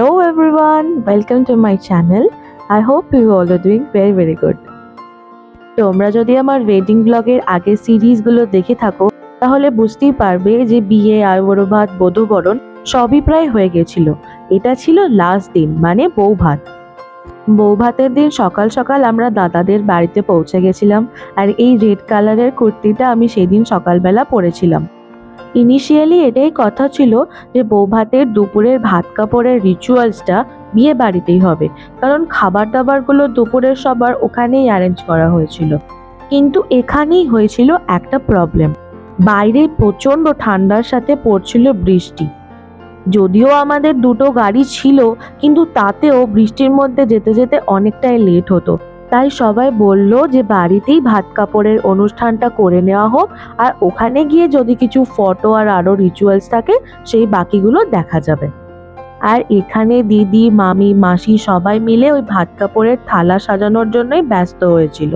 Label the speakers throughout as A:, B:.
A: Hello everyone, welcome to my channel. I hope you all are doing very good. তোমরা যদি আমার wedding ব্লগের আগের সিরিজগুলো দেখে থাকো তাহলে বুঝতেই পারবে যে বিয়ে, আইবুড়ো-ভাত, বধূবরণ সবই প্রায় হয়ে গেছিল। এটা ছিল লাস্ট দিন, মানে বৌভাত। বৌভাতের দিন সকাল সকাল আমরা দাদাদের বাড়িতে পৌঁছে গেছিলাম, আর এই রেড কালারের কুর্তিটা আমি সেদিন সকালবেলা পরেছিলাম। ইনিশিয়ালি এটাই কথা ছিল যে বৌভাতের দুপুরের ভাত কাপড়ের রিচুয়ালসটা বিয়ে বাড়িতেই হবে, কারণ খাবার দাবারগুলো দুপুরের সবার ওখানেই অ্যারেঞ্জ করা হয়েছিল। কিন্তু এখানেই হয়েছিল একটা প্রবলেম। বাইরে প্রচণ্ড ঠান্ডার সাথে পড়ছিল বৃষ্টি। যদিও আমাদের দুটো গাড়ি ছিল, কিন্তু তাতেও বৃষ্টির মধ্যে যেতে যেতে অনেকটাই লেট হতো। তাই সবাই বলল যে বাড়িতেই ভাত কাপড়ের অনুষ্ঠানটা করে নেওয়া হোক, আর ওখানে গিয়ে যদি কিছু ফটো আর আরও রিচুয়ালস থাকে সেই বাকিগুলো দেখা যাবে। আর এখানে দিদি, মামি, মাসি সবাই মিলে ওই ভাত কাপড়ের থালা সাজানোর জন্যই ব্যস্ত হয়েছিল।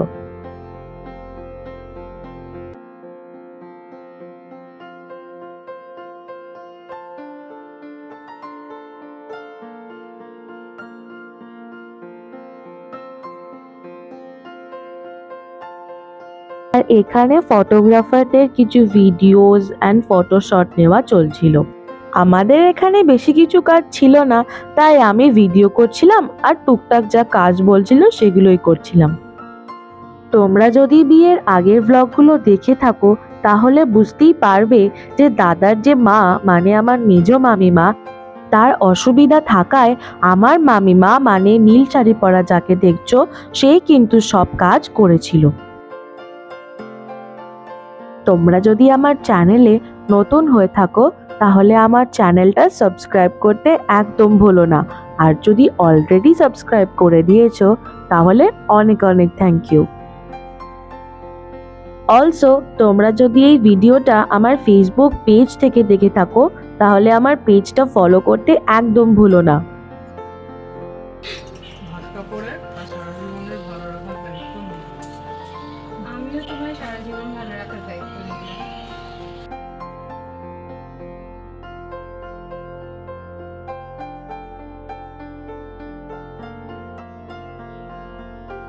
A: আর এখানে ফটোগ্রাফারদের কিছু ভিডিওস অ্যান্ড ফটোশট নেওয়া চলছিল। আমাদের এখানে বেশি কিছু কাজ ছিল না, তাই আমি ভিডিও করছিলাম আর টুকটাক যা কাজ বলছিল সেগুলোই করছিলাম। তোমরা যদি বিয়ের আগের ব্লগগুলো দেখে থাকো তাহলে বুঝতেই পারবে যে দাদার যে মা, মানে আমার মেজ মামিমা, তার অসুবিধা থাকায় আমার মামিমা, মানে নীল শাড়ি পরা যাকে দেখছো, সেই কিন্তু সব কাজ করেছিল। তোমরা যদি আমার চ্যানেলে নতুন হয়ে থাকো তাহলে আমার চ্যানেলটা সাবস্ক্রাইব করতে একদম ভুলো না, আর যদি অলরেডি সাবস্ক্রাইব করে দিয়েছো তাহলে অনেক থ্যাংক ইউ। অলসো তোমরা যদি এই ভিডিওটা আমার ফেসবুক পেজ থেকে দেখে থাকো তাহলে আমার পেজটা ফলো করতে একদম ভুলো না।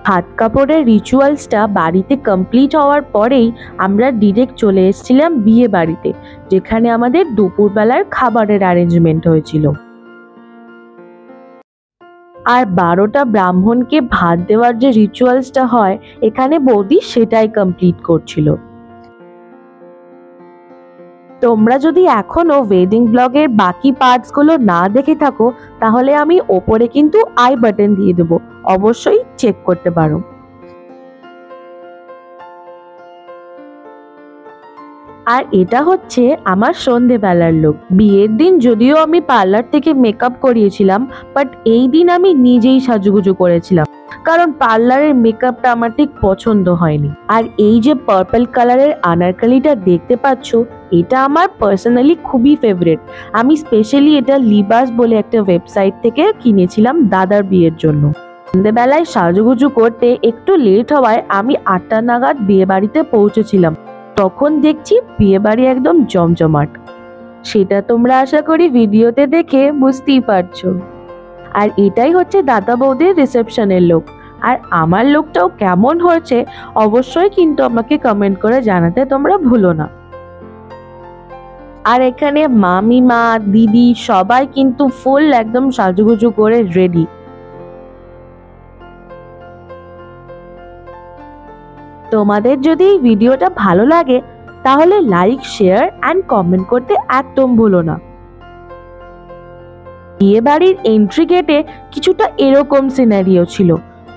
A: ভাত কাপড়ের রিচুয়ালসটা বাড়িতে কমপ্লিট হওয়ার পরেই আমরা ডিরেক্ট চলে এসেছিলাম বিয়ে বাড়িতে, যেখানে আমাদের দুপুরবেলার খাবারের অ্যারেঞ্জমেন্ট হয়েছিল। আর 12টা ব্রাহ্মণকে ভাত দেওয়ার যে রিচুয়ালসটা হয় এখানে বৌদি সেটাই কমপ্লিট করছিল। তোমরা যদি এখনো ওয়েডিং ব্লগের বাকি পার্টসগুলো না দেখে থাকো তাহলে আমি ওপরে কিন্তু আই বাটন দিয়ে দেবো, অবশ্যই চেক করতে পারো। আর এটা হচ্ছে আমার সন্ধেবেলার লুক। বিয়ের দিন যদিও আমি পার্লার থেকে মেকআপ করিয়েছিলাম, বাট এই দিন আমি নিজেই সাজুগুজু করেছিলাম, কারণ পার্লারের মেকআপটা আমার ঠিক পছন্দ হয়নি। আর এই যে পার্পল কালারের আনারকালিটা দেখতে পাচ্ছ, এটা আমার পার্সোনালি খুবই ফেভারিট। আমি স্পেশালি এটা লিবাস বলে একটা ওয়েবসাইট থেকে কিনেছিলাম দাদার বিয়ের জন্য। সন্ধ্যেবেলায় সাজুগুজু করতে একটু লেট হওয়ায় আমি 8টা নাগাদ বিয়ে বাড়িতে পৌঁছেছিলাম। তখন দেখছি বিয়ে বাড়ি একদম জমজমাট। সেটা তোমরা আশা করি ভিডিওতে দেখে বুঝতেই পারছো। আর এটাই হচ্ছে দাদা বৌদির রিসেপশনের লুক। আর আমার লুকটাও কেমন হয়েছে অবশ্যই কিন্তু আমাকে কমেন্ট করে জানাতে তোমরা ভুলো না। আর এখানে মামিমা, দিদি সবাই কিন্তু ফুল একদম সাজুগুজু করে রেডি। তোমাদের যদি এই ভিডিওটা ভালো লাগে তাহলে লাইক, শেয়ার অ্যান্ড কমেন্ট করতে একদম ভুলো না। বিয়ে বাড়ির এন্ট্রি গেটে কিছুটা এরকম সিনারিও ছিল।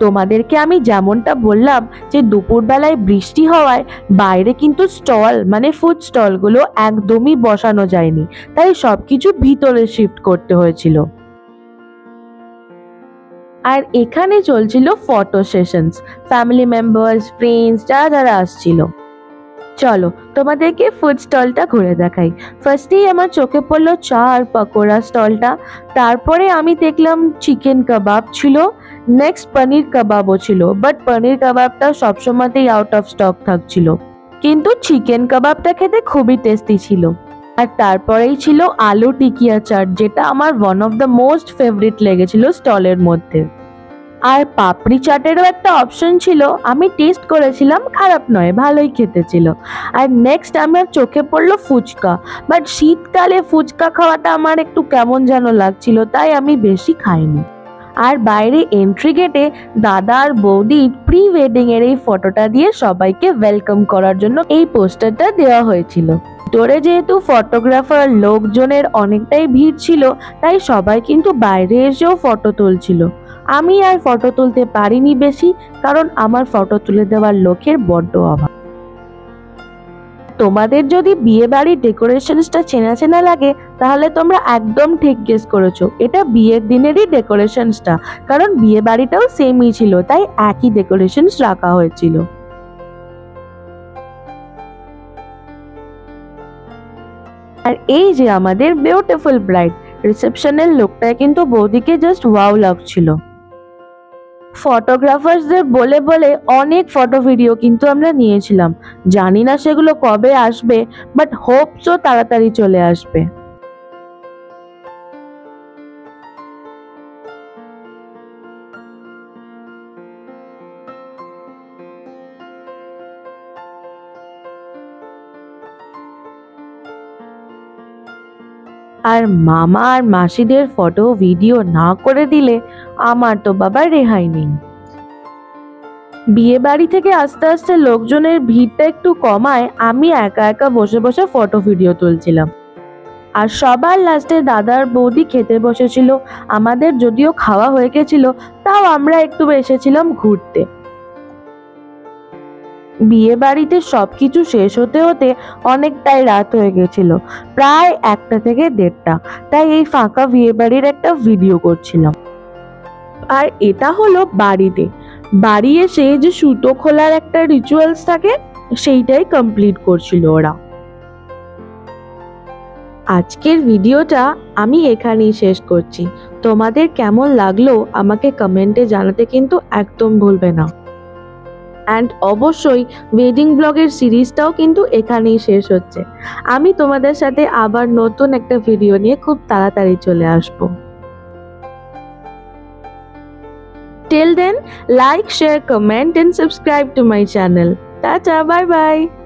A: তোমাদেরকে আমি যেমনটা বললাম যে দুপুরবেলায় বৃষ্টি হওয়ায় বাইরে কিন্তু স্টল, মানে ফুড স্টলগুলো একদমই বসানো যায়নি, তাই সবকিছু ভিতরে শিফট করতে হয়েছিল। আর এখানে চলছিল photo sessions, family members, friends যারা আসছিল। চলো তোমাদেরকে ফুড স্টলটা ঘুরে দেখাই। ফার্স্টেই আমার চোখে পড়লো চা আর পকোড়া স্টলটা, তারপরে আমি দেখলাম চিকেন কাবাব ছিল, নেক্সট পনির কাবাবও ছিল, বাট পনির কাবাবটা সবসময়তেই আউট অফ স্টক থাকছিল, কিন্তু চিকেন কাবাবটা খেতে খুবই টেস্টি ছিল। আর তারপরেই ছিল আলু টিকিয়া চাট, যেটা আমার one of the most favourite লেগেছিল স্টলের মধ্যে। আর পাপড়ি চাটেরও একটা অপশন ছিল, আমি টেস্ট করেছিলাম, খারাপ নয়, ভালোই খেতে ছিল। আর নেক্সট আমার চোখে পড়লো ফুচকা, বাট শীতকালে ফুচকা খাওয়াটা আমার একটু কেমন যেন লাগছিল, তাই আমি বেশি খাইনি। আর বাইরে এন্ট্রি গেটে দাদা আর বৌদি প্রি ওয়েডিং এর এই ফটোটা দিয়ে সবাইকে ওয়েলকাম করার জন্য এই পোস্টারটা দেওয়া হয়েছিল। ভিতরে যেহেতু ফটোগ্রাফার লোকজনের অনেকটাই ভিড় ছিল, তাই সবাই কিন্তু বাইরে এসেও ফটো তুলছিল। আমি আর ফটো তুলতে পারিনি বেশি, কারণ আমার ফটো তুলে দেওয়ার লোকের বড্ড অভাব। তোমাদের যদি বিয়ে বাড়ির ডেকোরেশনসটা চেনা চেনা লাগে, তাহলে তোমরা একদম ঠিক গেস করেছো, এটা বিয়ের দিনেরই ডেকোরেশনসটা, কারণ বিয়ে বাড়িটাও সেমই ছিল, তাই একই ডেকোরেশনস রাখা হয়েছিল। আর এই যে আমাদের বিউটিফুল ব্রাইড, রিসেপশনের লোকটা কিন্তু বৌদিকে জাস্ট ওয়াও লাগছিল। ফটোগ্রাফার্সদের বলে বলে অনেক ফটো ভিডিও কিন্তু আমরা নিয়েছিলাম, জানি না সেগুলো কবে আসবে, বাট হোপসও তাড়াতাড়ি চলে আসবে। আর মামা আর মাসিদের ফটো ভিডিও না করে দিলে আমার তো বাবা রেহাই নেই। বিয়ে বাড়ি থেকে আস্তে আস্তে লোকজনের ভিড়টা একটু কমায় আমি একা একা বসে বসে ফটো ভিডিও তুলছিলাম। আর সবার লাস্টে দাদার বৌদি খেতে বসেছিল, আমাদের যদিও খাওয়া হয়ে গেছিল, তাও আমরা একটু এসেছিলাম ঘুরতে। বিয়ে বাড়িতে সবকিছু শেষ হতে হতে অনেকটাই রাত হয়ে গেছিল, প্রায় 1টা থেকে 1:30, তাই এই ফাঁকা বিয়ে বাড়ির একটা ভিডিও করছিলাম। আর এটা হলো বাড়িতে, বাড়ি এসে যে সুতো খোলার একটা রিচুয়ালস থাকে, সেইটাই কমপ্লিট করছিল ওরা। আজকের ভিডিওটা আমি এখানেই শেষ করছি। তোমাদের কেমন লাগলো আমাকে কমেন্টে জানাতে কিন্তু একদম ভুলবে না। অ্যান্ড অবশ্যই ওয়েডিং ব্লগের সিরিজটাও কিন্তু এখানেই শেষ হচ্ছে। আমি তোমাদের সাথে আবার নতুন একটা ভিডিও নিয়ে খুব তাড়াতাড়ি চলে আসবো। Till then, like, share, comment and subscribe to my channel. Tata, bye bye.